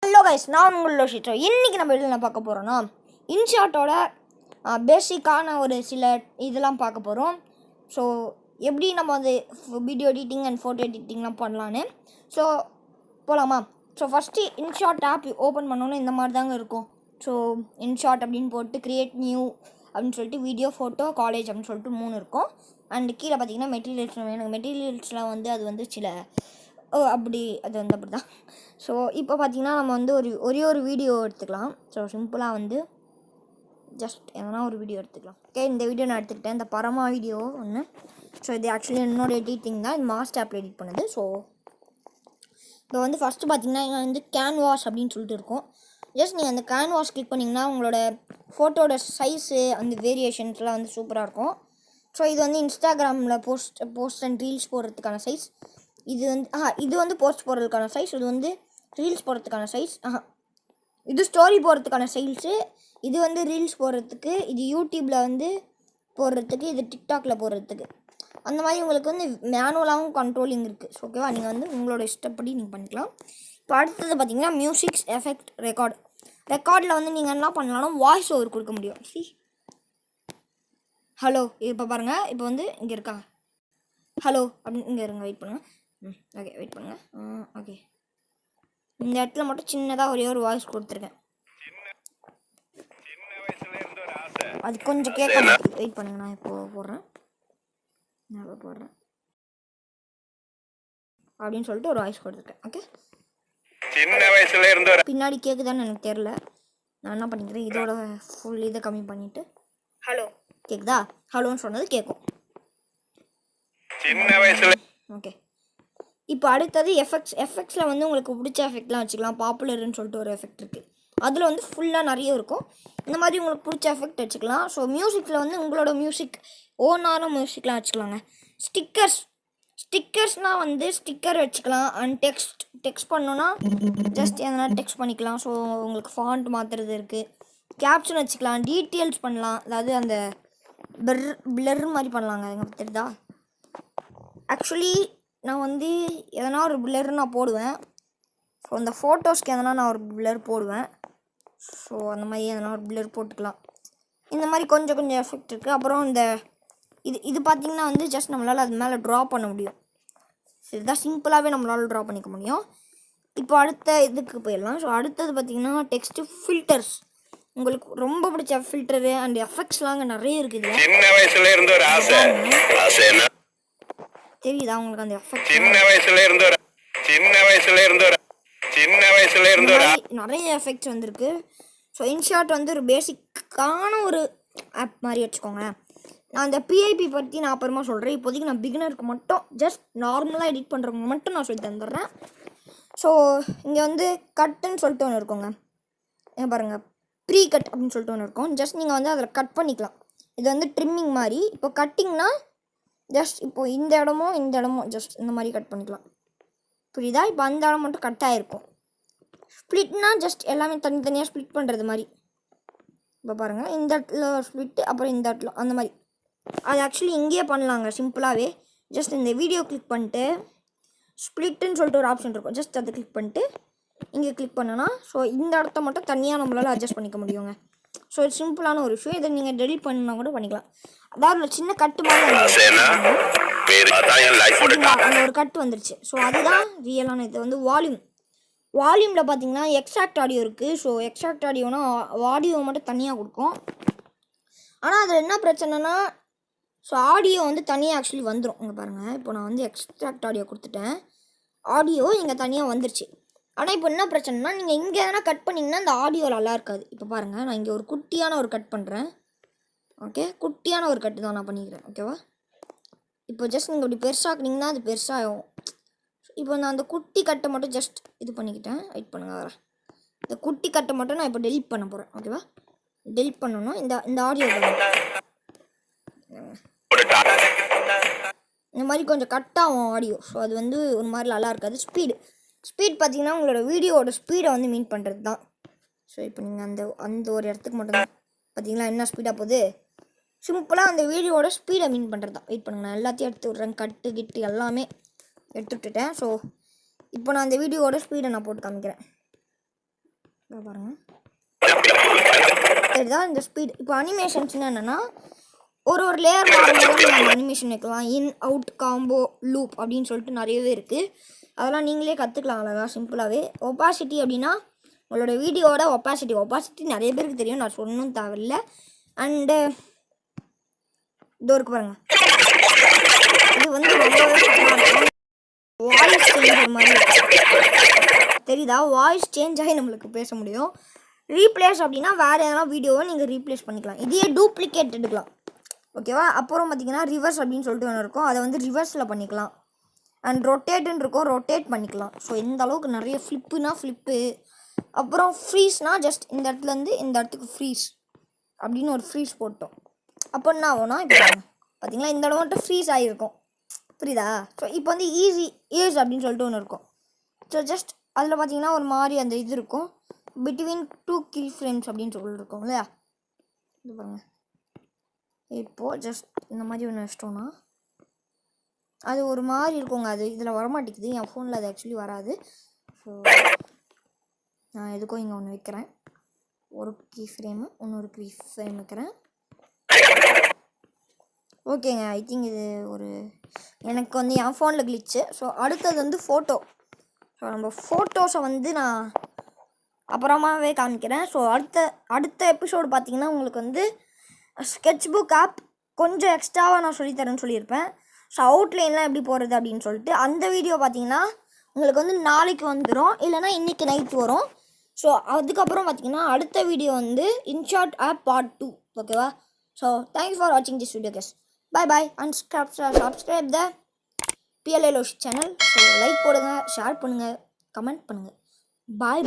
Hello guys, நான் உங்களோட Shito. இன்றைக்கி நம்ம என்ன பார்க்க போகிறோன்னா, இன்ஷாட்டோட பேசிக்கான ஒரு சில இதெல்லாம் பார்க்க போகிறோம். ஸோ எப்படி நம்ம வந்து வீடியோ எடிட்டிங் அண்ட் ஃபோட்டோ எடிட்டிங்லாம் பண்ணலான்னு. ஸோ போகலாமா? So first InShot app open பண்ணோன்னு இந்த மாதிரி தாங்க இருக்கும். ஸோ இன்ஷாட் அப்படின்னு போட்டு க்ரியேட் நியூ அப்படின்னு சொல்லிட்டு வீடியோ ஃபோட்டோ காலேஜ் அப்படின்னு சொல்லிட்டு 3 இருக்கும். அண்ட் கீழே பார்த்தீங்கன்னா மெட்டீரியல்ஸ் எனக்கு மெட்டீரியல்ஸ்லாம் வந்து அது வந்து சில அப்படி அது வந்து அப்படி தான். ஸோ இப்போ பார்த்தீங்கன்னா நம்ம வந்து ஒரே ஒரு வீடியோ எடுத்துக்கலாம். ஸோ சிம்பிளாக வந்து ஜஸ்ட் எதனா ஒரு வீடியோ எடுத்துக்கலாம். ஓகே, இந்த வீடியோ நான் எடுத்துக்கிட்டேன், இந்த பரமா வீடியோ ஒன்று. ஸோ இது ஆக்சுவலி என்னோட எடிட்டிங் தான், இந்த மாஸ்டர் ஆப்பில் எடிட் பண்ணது. ஸோ இப்போ வந்து ஃபஸ்ட்டு பார்த்தீங்கன்னா இங்கே வந்து கேன்வாஸ் அப்படின்னு சொல்லிட்டு இருக்கும். ஜஸ்ட் நீங்கள் அந்த கேன்வாஸ் கிளிக் பண்ணிங்கன்னா உங்களோட ஃபோட்டோட சைஸு அந்த வேரியேஷன்ஸ்லாம் வந்து சூப்பராக இருக்கும். ஸோ இது வந்து இன்ஸ்டாகிராமில் போஸ்ட் அண்ட் ரீல்ஸ் போடுறதுக்கான சைஸ். இது வந்து போஸ்ட் போடுறதுக்கான சைஸ். இது வந்து ரீல்ஸ் போடுறதுக்கான சைஸ். இது ஸ்டோரி போடுறதுக்கான சைஸு. இது வந்து ரீல்ஸ் போடுறதுக்கு, இது யூடியூப்பில் வந்து போடுறதுக்கு, இது டிக்டாக்ல போடுறதுக்கு. அந்த மாதிரி உங்களுக்கு வந்து மேனுவலாகவும் கண்ட்ரோலிங் இருக்குது. ஸோ ஓகேவா, நீங்கள் வந்து உங்களோட இஷ்டப்படி நீங்கள் பண்ணிக்கலாம். இப்போ அடுத்தது பார்த்தீங்கன்னா மியூசிக்ஸ் எஃபெக்ட் ரெக்கார்டில் வந்து நீங்கள் என்ன பண்ணலாம்னா வாய்ஸ் ஓவர் கொடுக்க முடியும். ஹலோ, இப்போ பாருங்கள், இப்போ வந்து இங்கே இருக்கா ஹலோ அப்படின்னு இங்கே இருங்க, வெயிட் பண்ணுங்கள். ஓகே, வெயிட் பண்ணுங்கள். ஓகே, இந்த இடத்துல மட்டும் சின்னதாக ஒரே ஒரு வாய்ஸ் கொடுத்துருக்கேன். அது கொஞ்சம் கேட்க மாட்டேங்குது, வெயிட் பண்ணுங்க, நான் இப்போ போடுறேன் அப்படின்னு சொல்லிட்டு ஒரு வாய்ஸ் கொடுத்துருக்கேன். ஓகே, பின்னாடி கேட்குதான்னு எனக்கு தெரில. நான் என்ன பண்ணிக்கிறேன், இதோட ஃபுல் இதை கம்மி பண்ணிவிட்டு ஹலோ கேட்குதா, ஹலோன்னு சொன்னது கேட்கும். ஓகே, இப்போ அடுத்தது எஃபெக்ட்ஸில் வந்து உங்களுக்கு பிடிச்ச எஃபெக்ட்லாம் வச்சுக்கலாம். பாப்புலர்னு சொல்லிட்டு ஒரு எஃபெக்ட் இருக்குது, அதில் வந்து ஃபுல்லாக நிறைய இருக்கும். இந்த மாதிரி உங்களுக்கு பிடிச்ச எஃபெக்ட் வச்சுக்கலாம். ஸோ மியூசிக்கில் வந்து உங்களோட ஓனான மியூசிக்லாம் வச்சுக்கலாங்க. ஸ்டிக்கர்ஸ்னால் வந்து ஸ்டிக்கர் வச்சுக்கலாம். அண்ட் டெக்ஸ்ட் பண்ணோன்னா ஜஸ்ட் எதனா டெக்ஸ்ட் பண்ணிக்கலாம். ஸோ உங்களுக்கு ஃபாண்ட் மாற்றுறது இருக்குது. கேப்ஷன் வச்சுக்கலாம், டீட்டெயில்ஸ் பண்ணலாம், அதாவது அந்த பிளர் மாதிரி பண்ணலாங்க. எங்களுக்கு தெரியுதா, ஆக்சுவலி நான் வந்து எதனா ஒரு பிளர் நான் போடுவேன். ஸோ அந்த ஃபோட்டோஸ்க்கு எதனா நான் ஒரு பிளர் போடுவேன். ஸோ அந்த மாதிரி எதனா ஒரு பிளர் போட்டுக்கலாம். இந்த மாதிரி கொஞ்சம் எஃபெக்ட் இருக்குது. அப்புறம் இந்த இது பார்த்திங்கன்னா வந்து ஜஸ்ட் நம்மளால் அது மேலே ட்ரா பண்ண முடியும். இதுதான் சிம்பிளாகவே நம்மளால் ட்ரா பண்ணிக்க முடியும். இப்போ அடுத்த இதுக்கு போயிடலாம். ஸோ அடுத்தது பார்த்திங்கன்னா டெக்ஸ்ட் ஃபில்டர்ஸ். உங்களுக்கு ரொம்ப பிடிச்ச ஃபில்டரு அண்ட் எஃபெக்ட்ஸ்லாம் அங்கே நிறைய இருக்குது. சின்ன வயசுல இருந்து ஒரு ஆசை தெரியுதா உங்களுக்கு அந்த எஃபெக்ட்? சின்ன வயசுல இருந்து நிறைய எஃபெக்ட்ஸ் வந்திருக்கு. ஸோ இன்ஷாட் வந்து ஒரு பேசிக்கான ஒரு ஆப் மாதிரி வச்சுக்கோங்க. நான் அந்த பிஐபி பற்றி நான் அப்புறமா சொல்கிறேன். இப்போதைக்கு நான் பிகினருக்கு மட்டும் ஜஸ்ட் நார்மலாக எடிட் பண்ணுறவங்க மட்டும் நான் சொல்லி தந்துடுறேன். ஸோ இங்கே வந்து கட்டுன்னு சொல்லிட்டு ஒன்று இருக்குங்க. ஏன் பாருங்கள், ப்ரீ கட் அப்படின்னு சொல்லிட்டு ஒன்று இருக்கும். ஜஸ்ட் நீங்கள் வந்து அதில் கட் பண்ணிக்கலாம். இது வந்து ட்ரிம்மிங் மாதிரி. இப்போ கட்டிங்னா ஜஸ்ட் இப்போது இந்த இடமும் ஜஸ்ட் இந்த மாதிரி கட் பண்ணிக்கலாம். புரியுதா? இப்போ அந்த இடம் மட்டும் கட் ஆகிருக்கும். ஸ்ப்ளிட்னா ஜஸ்ட் எல்லாமே தனித்தனியாக ஸ்ப்ளிட் பண்ணுறது மாதிரி. இப்போ பாருங்கள், இந்த இடத்துல ஸ்ப்ளிட்டு, அப்புறம் இந்த இடத்துல அந்த மாதிரி. அது ஆக்சுவலி இங்கேயே பண்ணலாங்க சிம்பிளாகவே. ஜஸ்ட் இந்த வீடியோ கிளிக் பண்ணிட்டு ஸ்ப்ளிட்டுன்னு சொல்லிட்டு ஒரு ஆப்ஷன் இருக்கும். ஜஸ்ட் அதை கிளிக் பண்ணிட்டு இங்கே கிளிக் பண்ணோன்னா ஸோ இந்த இடத்த மட்டும் தனியாக நம்மளால் அட்ஜஸ்ட் பண்ணிக்க முடியுங்க. ஸோ இது சிம்பிளான ஒரு விஷயம். இதை நீங்கள் டெலிட் பண்ணா கூட பண்ணிக்கலாம். அதாவது ஒரு சின்ன கட்டு மாதிரி அந்த ஒரு கட்டு வந்துருச்சு. ஸோ அதுதான் ரியலான இது. வந்து வால்யூமில் பார்த்தீங்கன்னா எக்ஸ்ட்ராக்ட் ஆடியோ இருக்குது. ஸோ எக்ஸ்ட்ராக்ட் ஆடியோனா ஆடியோ மட்டும் தனியாக கொடுக்கும். ஆனால் அதில் என்ன பிரச்சனைனா, ஸோ ஆடியோ வந்து தனியாக ஆக்சுவலி வந்துடும். இங்கே பாருங்கள், இப்போ நான் வந்து எக்ஸ்ட்ராக்ட் ஆடியோ கொடுத்துட்டேன், ஆடியோ இங்கே தனியாக வந்துருச்சு. ஆனால் இப்போ என்ன பிரச்சனைனா, நீங்கள் இங்கே எதனா கட் பண்ணிங்கன்னா அந்த ஆடியோ நல்லா இருக்காது. இப்போ பாருங்கள், நான் இங்கே ஒரு குட்டியான ஒரு கட் பண்ணுறேன். ஓகே, குட்டியான ஒரு கட்டு தான் நான் பண்ணிக்கிறேன். ஓகேவா? இப்போ ஜஸ்ட் நீங்கள் இப்படி பெருசாக்குனீங்கன்னா அது பெருசாகும். இப்போ நான் அந்த குட்டி கட்டை மட்டும் ஜஸ்ட் இது பண்ணிக்கிட்டேன். வெயிட் பண்ணுங்கள், வரேன். இந்த குட்டி கட்டை மட்டும் நான் இப்போ டெலிட் பண்ண போகிறேன். ஓகேவா? டெலிட் பண்ணணும்னா இந்த ஆடியோ இந்த மாதிரி கொஞ்சம் கட் ஆகும் ஆடியோ. ஸோ அது வந்து ஒரு மாதிரி நல்லா இருக்காது. ஸ்பீட் பார்த்தீங்கன்னா உங்களோட வீடியோவோட ஸ்பீடை வந்து மீன் பண்ணுறது தான். ஸோ இப்போ நீங்கள் அந்த ஒரு இடத்துக்கு மட்டும் தான் பார்த்தீங்களா என்ன ஸ்பீடாக போகுது. சிம்பிளாக அந்த வீடியோவோட ஸ்பீடை மீன் பண்ணுறது தான். வெயிட் பண்ணுங்க, நான் எல்லாத்தையும் எடுத்து விட்றேன். கிட்டு எல்லாமே எடுத்து விட்டுட்டேன். ஸோ இப்போ நான் அந்த வீடியோவோட ஸ்பீடை நான் போட்டு காமிக்கிறேன். இதை பாருங்கள் இதுதான் இந்த ஸ்பீட். இப்போ அனிமேஷன்ஸ்னு என்னென்னா ஒரு லேயர் மாறும்போது நம்ம அனிமேஷன் வைக்கலாம். இன் அவுட் காம்போ லூப் அப்படின்னு சொல்லிட்டு நிறையவே இருக்குது. அதெல்லாம் நீங்களே கற்றுக்கலாம் அழகாக சிம்பிளாகவே. ஒப்பாசிட்டி அப்படின்னா உங்களோட வீடியோவோட ஒப்பாசிட்டி நிறைய பேருக்கு தெரியும், நான் சொல்லணும் தேவையில்லை. அண்டு இதோ இருக்கு பாருங்கள், இது வந்து வாய்ஸ் சேஞ்சர் மாதிரி தெரியுதா? வாய்ஸ் சேஞ்ச் ஆகி நம்மளுக்கு பேச முடியும். ரீப்ளேஸ் அப்படின்னா வேறு எதனா வீடியோவை நீங்கள் ரீப்ளேஸ் பண்ணிக்கலாம். இதையே டூப்ளிகேட் எடுக்கலாம், ஓகேவா? அப்புறம் பார்த்தீங்கன்னா ரிவர்ஸ் அப்படின்னு சொல்லிட்டு ஒன்று இருக்கும், அதை வந்து ரிவர்ஸில் பண்ணிக்கலாம். அண்ட் ரொட்டேட்டுன்னு இருக்கும், ரொட்டேட் பண்ணிக்கலாம். ஸோ இந்த அளவுக்கு நிறைய ஃப்ளிப்புனா ஃப்ளிப்பு. அப்புறம் ஃப்ரீஸ்னால் ஜஸ்ட் இந்த இடத்துலேருந்து இந்த இடத்துக்கு ஃப்ரீஸ் அப்படின்னு ஒரு ஃப்ரீஸ் போட்டோம். அப்போ என்ன ஆகும்னா இப்போ பார்த்தீங்களா இந்த இடம் மட்டும் ஃப்ரீஸ் ஆகிருக்கும், புரியுதா? ஸோ இப்போ வந்து ஈஸ் அப்படின்னு சொல்லிட்டு ஒன்று இருக்கும். ஸோ ஜஸ்ட் அதில் பார்த்தீங்கன்னா ஒரு மாதிரி அந்த இது இருக்கும், பிட்வீன் 2 key frames அப்படின்னு சொல்லிட்டு இருக்கும் இல்லையா? இது பாருங்கள். இப்போது ஜஸ்ட் இந்த மாதிரி ஒன்று வச்சிட்டோன்னா அது ஒரு மாதிரி இருக்குங்க. அது இதில் வரமாட்டேங்குது, என் ஃபோனில் அது ஆக்சுவலி வராது. ஸோ நான் எதுக்கும் இங்கே ஒன்று வைக்கிறேன், ஒரு கீ ஃப்ரேமு, இன்னொரு கீ ஃப்ரேம் வைக்கிறேன். ஓகேங்க, ஐ திங்க் இது ஒரு எனக்கு வந்து என் ஃபோனில் கிளிச்சு. ஸோ அடுத்தது வந்து ஃபோட்டோ. ஸோ நம்ம ஃபோட்டோஸை வந்து நான் அப்புறமாவே காமிக்கிறேன். ஸோ அடுத்த எபிசோடு பார்த்திங்கன்னா உங்களுக்கு வந்து ஸ்கெட்ச் புக் ஆப் கொஞ்சம் எக்ஸ்ட்ராவாக நான் சொல்லித்தரேன்னு சொல்லியிருப்பேன். ஸோ அவுட்லைன்லாம் எப்படி போகிறது அப்படின்னு சொல்லிட்டு அந்த வீடியோ பார்த்திங்கன்னா உங்களுக்கு வந்து நாளைக்கு வந்துடும், இல்லைனா இன்றைக்கி நைட் வரும். ஸோ அதுக்கப்புறம் பார்த்திங்கன்னா அடுத்த வீடியோ வந்து இன்ஷாட் ஆப் பார்ட் 2, ஓகேவா? ஸோ தேங்க்ஸ் ஃபார் வாட்சிங் this video guys. Bye and subscribe the PLA Loshi channel. So like போடுங்க, ஷேர் பண்ணுங்கள், கமெண்ட் பண்ணுங்கள். பாய்.